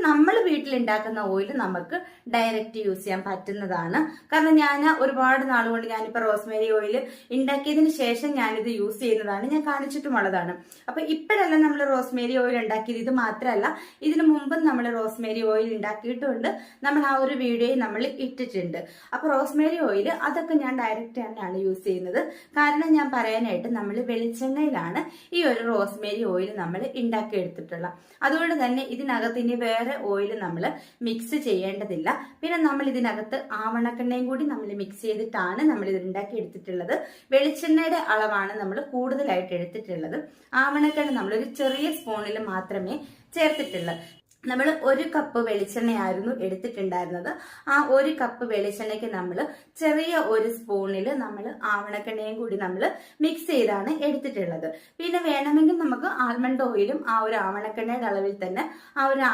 നമ്മൾ വീട്ടിലുണ്ടാക്കുന്ന ഓയിൽ നമുക്ക് ഡയറക്റ്റ് യൂസ് ചെയ്യാൻ പറ്റുന്നതാണ്. കാരണം ഞാൻ ഒരുപാട് നാളുകൊണ്ട് ഞാനിപ്പോൾ റോസ്മേരി ഓയിൽ ഉണ്ടാക്കിയതിന് ശേഷം ഞാനിത് യൂസ് ചെയ്യുന്നതാണ്, ഞാൻ കാണിച്ചിട്ടുമുള്ളതാണ്. അപ്പൊ ഇപ്പോഴല്ല നമ്മൾ റോസ്മേരി ഓയിൽ ഉണ്ടാക്കിയത്, ഇത് മാത്രമല്ല ഇതിനു മുമ്പും നമ്മൾ റോസ്മേരി ഓയിൽ ഉണ്ടാക്കിയിട്ടുണ്ട്. നമ്മൾ ആ ഒരു വീഡിയോ നമ്മൾ ഇട്ടിട്ടുണ്ട്. അപ്പൊ റോസ്മേരി ഓയിൽ അതൊക്കെ ഞാൻ ഡയറക്റ്റ് തന്നെയാണ് യൂസ് ചെയ്യുന്നത്. കാരണം ഞാൻ പറയാനായിട്ട് നമ്മൾ വെളിച്ചെണ്ണയിലാണ് ഈ ഒരു റോസ്മേരി ഓയിൽ നമ്മൾ ഉണ്ടാക്കിയെടുത്തിട്ടുള്ളത്. അതുകൊണ്ട് തന്നെ ഇതിനകത്ത് ഇനി വേറെ ഓയിൽ നമ്മൾ മിക്സ് ചെയ്യേണ്ടതില്ല. പിന്നെ നമ്മൾ ഇതിനകത്ത് ആവണക്കെണ്ണയും കൂടി നമ്മൾ മിക്സ് ചെയ്തിട്ടാണ് നമ്മൾ ഇത് ഉണ്ടാക്കി എടുത്തിട്ടുള്ളത്. വെളിച്ചെണ്ണയുടെ അളവാണ് നമ്മൾ കൂടുതലായിട്ട് എടുത്തിട്ടുള്ളത്. ആവണക്കെണ്ണ നമ്മളൊരു ചെറിയ സ്പൂണിൽ മാത്രമേ ചേർത്തിട്ടുള്ളൂ. നമ്മൾ 1 കപ്പ് വെളിച്ചെണ്ണയായിരുന്നു എടുത്തിട്ടുണ്ടായിരുന്നത്. ആ 1 കപ്പ് വെളിച്ചെണ്ണയ്ക്ക് നമ്മൾ ചെറിയ 1 സ്പൂണിൽ നമ്മൾ ആവണക്കെണ്ണയും കൂടി നമ്മൾ മിക്സ് ചെയ്താണ് എടുത്തിട്ടുള്ളത്. പിന്നെ വേണമെങ്കിൽ നമുക്ക് ആൽമണ്ട് ഓയിലും ആ ഒരു ആവണക്കെണ്ണയുടെ അളവിൽ തന്നെ ആ ഒരു